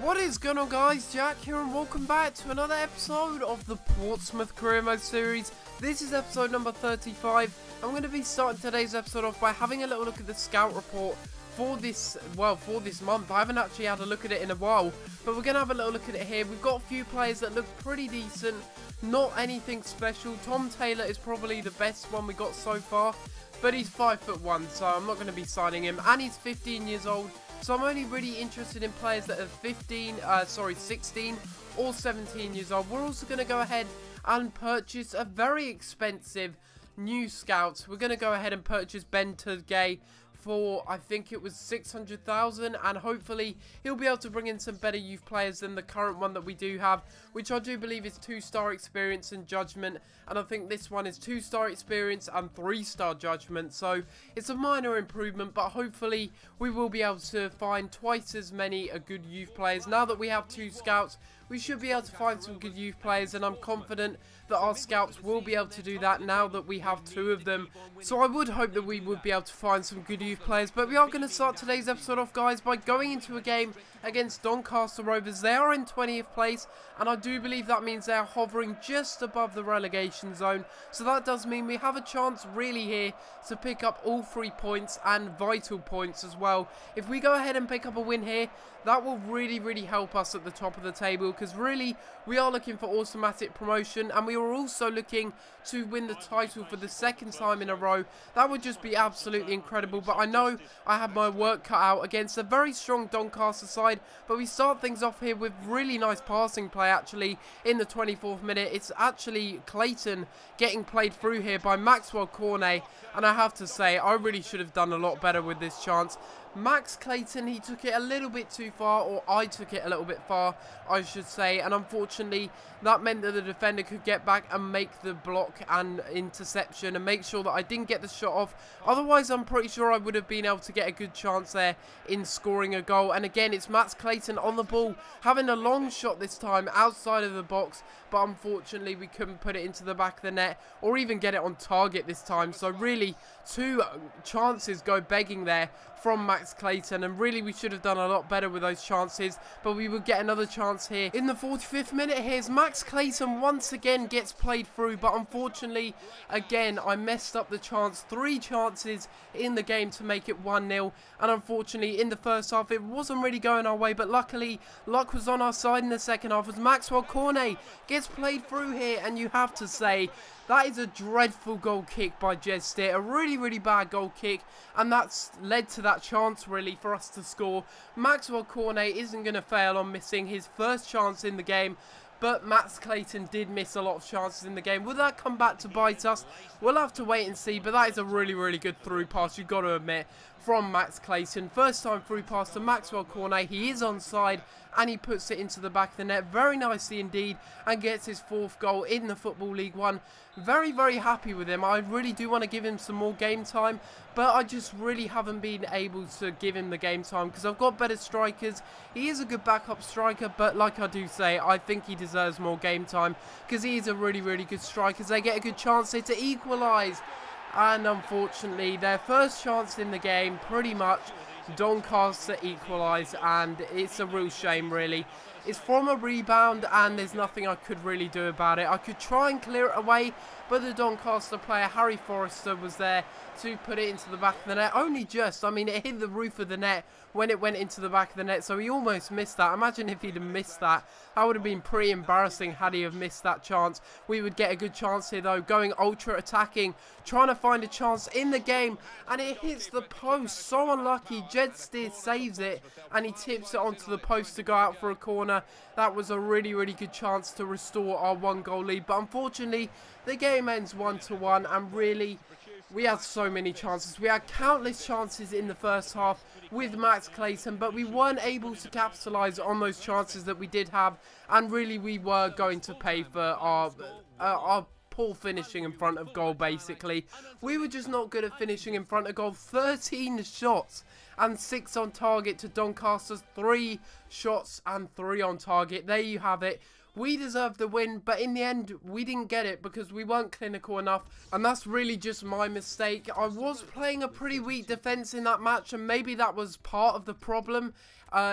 What is going on, guys? Jack here and welcome back to another episode of the Portsmouth Career Mode series. This is episode number 35. I'm going to be starting today's episode off by having a little look at the scout report for this month. I haven't actually had a look at it in a while, but we're going to have a little look at it here. We've got a few players that look pretty decent, not anything special. Tom Taylor is probably the best one we got so far, but he's 5'1", so I'm not going to be signing him, and he's 15 years old. So I'm only really interested in players that are 16 or 17 years old. We're also going to go ahead and purchase a very expensive new scout. We're going to go ahead and purchase Ben Turgay for, I think it was 600,000, and hopefully he'll be able to bring in some better youth players than the current one that we do have, which I do believe is 2-star experience and judgment, and I think this one is 2-star experience and 3-star judgment, so it's a minor improvement, but hopefully we will be able to find twice as many good youth players. Now that we have 2 scouts, we should be able to find some good youth players, and I'm confident that our scouts will be able to do that now that we have 2 of them. So I would hope that we would be able to find some good youth players, but we are going to start today's episode off, guys, by going into a game against Doncaster Rovers. They are in 20th place, and I do believe that means they are hovering just above the relegation zone. So that does mean we have a chance really here to pick up all 3 points and vital points as well. If we go ahead and pick up a win here, that will really help us at the top of the table, because really we are looking for automatic promotion, and we are also looking to win the title for the 2nd time in a row. That would just be absolutely incredible, but I know I have my work cut out against a very strong Doncaster side. But we start things off here with really nice passing play actually in the 24th minute. It's actually Clayton getting played through here by Maxwell Cornet, and I have to say I really should have done a lot better with this chance. Max Clayton, he took it a little bit too far, or I took it a little bit far, I should say, and unfortunately that meant that the defender could get back and make the block and interception and make sure that I didn't get the shot off. Otherwise, I'm pretty sure I would have been able to get a good chance there in scoring a goal. And again, it's Max Clayton on the ball, having a long shot this time outside of the box, but unfortunately we couldn't put it into the back of the net or even get it on target this time. So really 2 chances go begging there from Max Clayton, and really we should have done a lot better with those chances, but we will get another chance here. In the 45th minute, here's Max Clayton once again gets played through, but unfortunately again I messed up the chance. 3 chances in the game to make it 1-0, and unfortunately in the first half it wasn't really going our way, but luckily luck was on our side in the second half as Maxwell Cornet gets played through here, and you have to say that is a dreadful goal kick by Jed Stitt, a really bad goal kick, and that's led to that chance really for us to score. Maxwell Cornet isn't going to fail on missing his first chance in the game, but Max Clayton did miss a lot of chances in the game. Will that come back to bite us? We'll have to wait and see, but that is a really good through pass, you've got to admit, from Max Clayton. First time through pass to Maxwell Cornet. He is onside, and he puts it into the back of the net very nicely indeed, and gets his 4th goal in the Football League One. Very happy with him. I really do want to give him some more game time, but I just really haven't been able to give him the game time because I've got better strikers. He is a good backup striker, but like I do say, I think he deserves more game time because he is a really good striker. They get a good chance here to equalise, and unfortunately their first chance in the game, pretty much Doncaster equalise, and it's a real shame really. It's from a rebound, and there's nothing I could really do about it. I could try and clear it away, but the Doncaster player, Harry Forrester, was there to put it into the back of the net. Only just, I mean, it hit the roof of the net when it went into the back of the net, so he almost missed that. Imagine if he'd have missed that. That would have been pretty embarrassing had he have missed that chance. We would get a good chance here though, going ultra attacking, trying to find a chance in the game, and it hits the post. So unlucky. Jed Stitt saves it, and he tips it onto the post to go out for a corner. That was a really good chance to restore our 1-goal lead, but unfortunately the game ends 1-1, and really we had so many chances. We had countless chances in the first half with Max Clayton, but we weren't able to capitalise on those chances that we did have, and really we were going to pay for our poor finishing in front of goal. Basically, we were just not good at finishing in front of goal. 13 shots and 6 on target to Doncaster's 3 shots and 3 on target. There you have it. We deserved the win, but in the end, we didn't get it because we weren't clinical enough, and that's really just my mistake. I was playing a pretty weak defence in that match, and maybe that was part of the problem.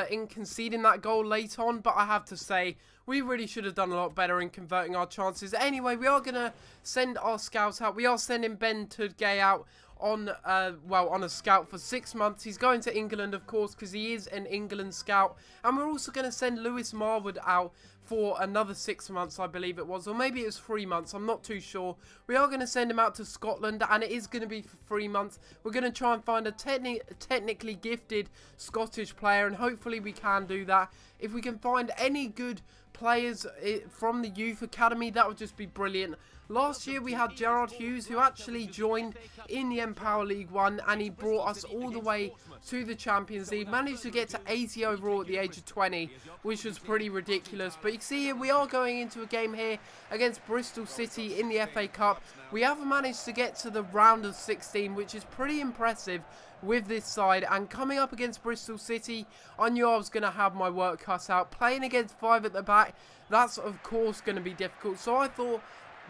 in conceding that goal late on, but I have to say, we really should have done a lot better in converting our chances. Anyway, we are going to send our scouts out. We are sending Ben Tudgay out on on a scout for 6 months. He's going to England, of course, because he is an England scout. And we're also going to send Lewis Marwood out for another 6 months, I believe it was, or maybe it was 3 months, I'm not too sure. We are going to send him out to Scotland, and it is going to be for 3 months. We're going to try and find a technically gifted Scottish player, and hopefully we can do that. If we can find any good players from the youth academy, that would just be brilliant. Last year we had Gerard Hughes, who actually joined in the Empower League 1, and he brought us all the way to the Champions League. Managed to get to 80 overall at the age of 20, which was pretty ridiculous. But you can see here, we are going into a game here against Bristol City in the FA Cup. We have managed to get to the round of 16, which is pretty impressive with this side. And coming up against Bristol City, I knew I was going to have my work cut out. Playing against 5 at the back, that's of course going to be difficult. So I thought,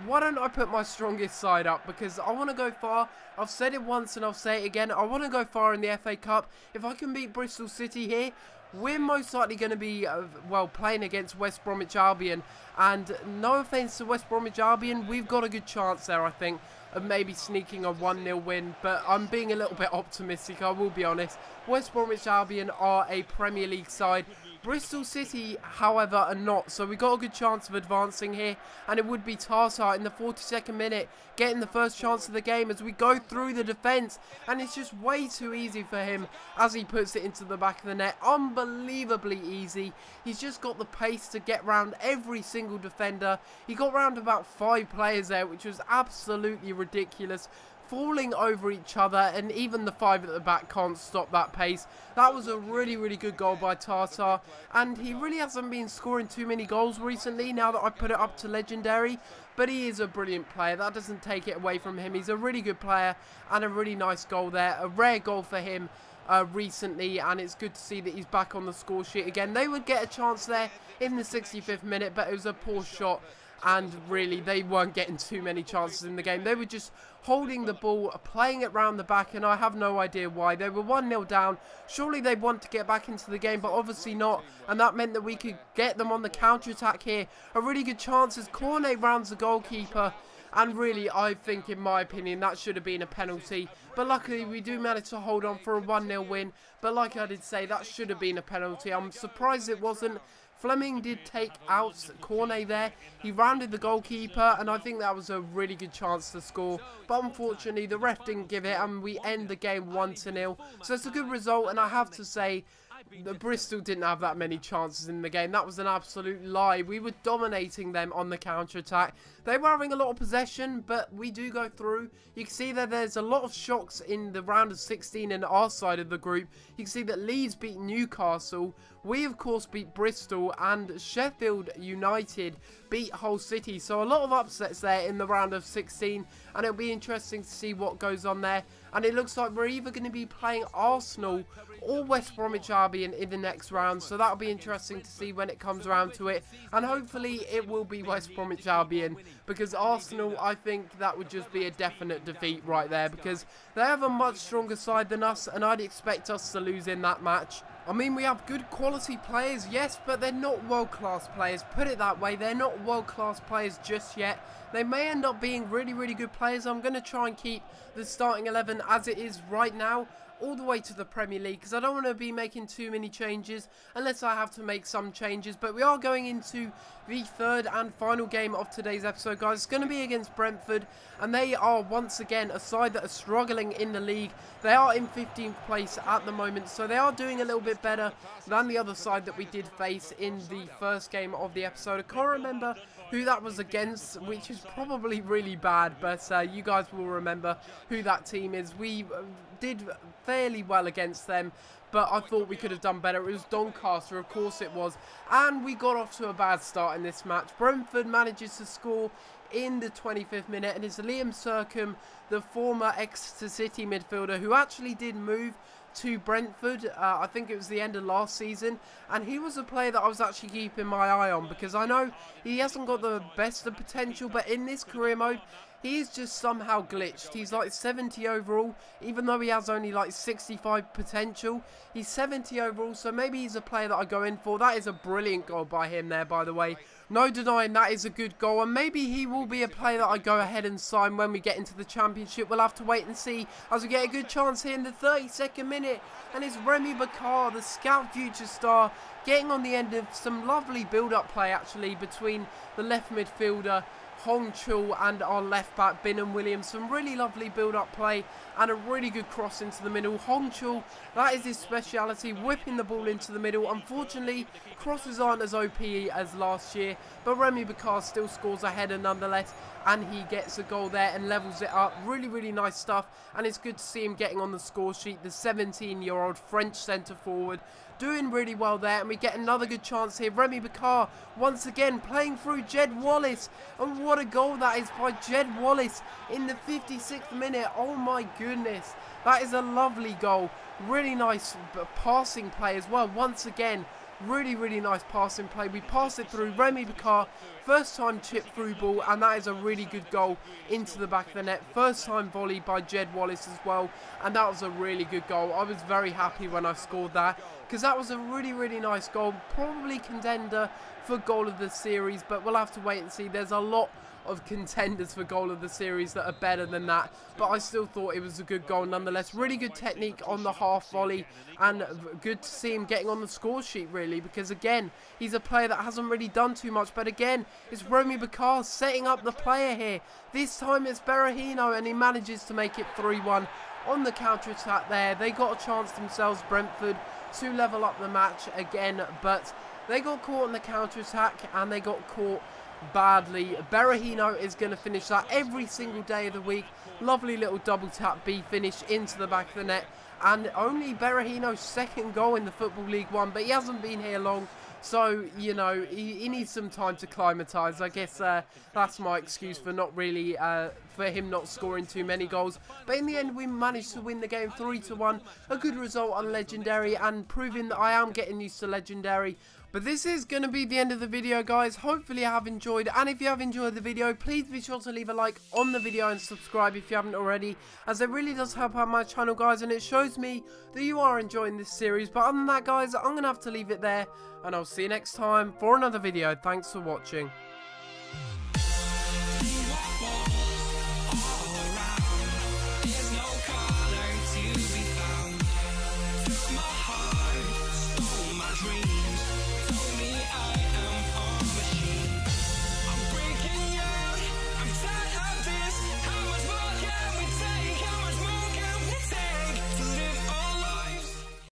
why don't I put my strongest side up, because I want to go far. I've said it once and I'll say it again. I want to go far in the FA Cup. If I can beat Bristol City here, we're most likely going to be, playing against West Bromwich Albion. And no offence to West Bromwich Albion, we've got a good chance there, I think, of maybe sneaking a 1-0 win. But I'm being a little bit optimistic, I will be honest. West Bromwich Albion are a Premier League side. Bristol City, however, are not. So we got a good chance of advancing here. And it would be Tartar in the 42nd minute getting the first chance of the game as we go through the defence. And it's just way too easy for him as he puts it into the back of the net. Unbelievably easy. He's just got the pace to get round every single defender. He got round about 5 players there, which was absolutely ridiculous. Falling over each other, and even the 5 at the back can't stop that pace. That was a really, really good goal by Tartar, and he really hasn't been scoring too many goals recently now that I put it up to legendary, but he is a brilliant player. That doesn't take it away from him. He's a really good player, and a really nice goal there. A rare goal for him recently, and it's good to see that he's back on the score sheet again. They would get a chance there in the 65th minute, but it was a poor shot. And really, they weren't getting too many chances in the game. They were just holding the ball, playing it round the back, and I have no idea why. They were 1-0 down. Surely they want to get back into the game, but obviously not. And that meant that we could get them on the counter-attack here. A really good chance as Cornet rounds the goalkeeper. And really, I think, in my opinion, that should have been a penalty. But luckily, we do manage to hold on for a 1-0 win. But like I did say, that should have been a penalty. I'm surprised it wasn't. Fleming did take out Cornet there. He rounded the goalkeeper, and I think that was a really good chance to score. But unfortunately, the ref didn't give it, and we end the game 1-0. So it's a good result, and I have to say, the Bristol didn't have that many chances in the game. That was an absolute lie. We were dominating them on the counter-attack. They were having a lot of possession, but we do go through. You can see that there's a lot of shocks in the round of 16 in our side of the group. You can see that Leeds beat Newcastle. We, of course, beat Bristol, and Sheffield United beat Hull City. So a lot of upsets there in the round of 16, and it'll be interesting to see what goes on there. And it looks like we're either going to be playing Arsenal or West Bromwich Albion in the next round. So that'll be interesting to see when it comes around to it. And hopefully it will be West Bromwich Albion, because Arsenal, I think that would just be a definite defeat right there, because they have a much stronger side than us, and I'd expect us to lose in that match. I mean, we have good quality players, yes, but they're not world-class players. Put it that way, they're not world-class players just yet. They may end up being really, really good players. I'm going to try and keep the starting 11 as it is right now, all the way to the Premier League, because I don't want to be making too many changes unless I have to make some changes. But we are going into the third and final game of today's episode, guys. It's going to be against Brentford, and they are once again a side that are struggling in the league. They are in 15th place at the moment, so they are doing a little bit better than the other side that we did face in the first game of the episode. I can't remember who that was against, which is probably really bad, but you guys will remember who that team is. We did fairly well against them, but I thought we could have done better. It was Doncaster, of course it was, and we got off to a bad start in this match. Brentford manages to score in the 25th minute, and it's Liam Sercombe, the former Exeter City midfielder, who actually did move to Brentford. I think it was the end of last season, and he was a player that I was actually keeping my eye on, because I know he hasn't got the best of potential, but in this career mode, he is just somehow glitched. He's like 70 overall, even though he has only like 65 potential. He's 70 overall, so maybe he's a player that I go in for. That is a brilliant goal by him there, by the way. No denying that is a good goal, and maybe he will be a player that I go ahead and sign when we get into the championship. We'll have to wait and see as we get a good chance here in the 32nd minute. And it's Remy Bakar, the scout future star, getting on the end of some lovely build-up play actually between the left midfielder Hong Chul and our left back Bin and Williams. Some really lovely build-up play and a really good cross into the middle. Hong Chul, that is his speciality, whipping the ball into the middle. Unfortunately, crosses aren't as OP as last year, but Remy Bakar still scores a header nonetheless, and he gets a goal there and levels it up. Really, really nice stuff, and it's good to see him getting on the score sheet. The 17-year-old French centre-forward doing really well there, and we get another good chance here. Remy Bakar once again playing through Jed Wallace, and what a goal that is by Jed Wallace in the 56th minute. Oh my goodness, that is a lovely goal. Really nice passing play as well. Once again, really, really nice passing play. We pass it through Remy Bakar, first time chip through ball, and that is a really good goal into the back of the net. First time volley by Jed Wallace as well, and that was a really good goal. I was very happy when I scored that, because that was a really, really nice goal. Probably contender for goal of the series, but we'll have to wait and see. There's a lot of contenders for goal of the series that are better than that, but I still thought it was a good goal nonetheless. Really good technique on the half volley, and good to see him getting on the score sheet really, because again, he's a player that hasn't really done too much, but again, it's Remy Bakar setting up the player here. This time it's Berahino, and he manages to make it 3-1 on the counter-attack there. They got a chance themselves, Brentford, to level up the match again, but they got caught on the counter-attack, and they got caught badly. Berahino is going to finish that every single day of the week. Lovely little double tap B finish into the back of the net, and only Berahino's second goal in the Football League One, but he hasn't been here long, so you know he needs some time to acclimatise. I guess that's my excuse for not really for him not scoring too many goals, but in the end we managed to win the game 3-1. A good result on Legendary, and proving that I am getting used to Legendary. But this is going to be the end of the video, guys. Hopefully you have enjoyed, and if you have enjoyed the video, please be sure to leave a like on the video and subscribe if you haven't already, as it really does help out my channel, guys, and it shows me that you are enjoying this series. But other than that, guys, I'm going to have to leave it there, and I'll see you next time for another video. Thanks for watching.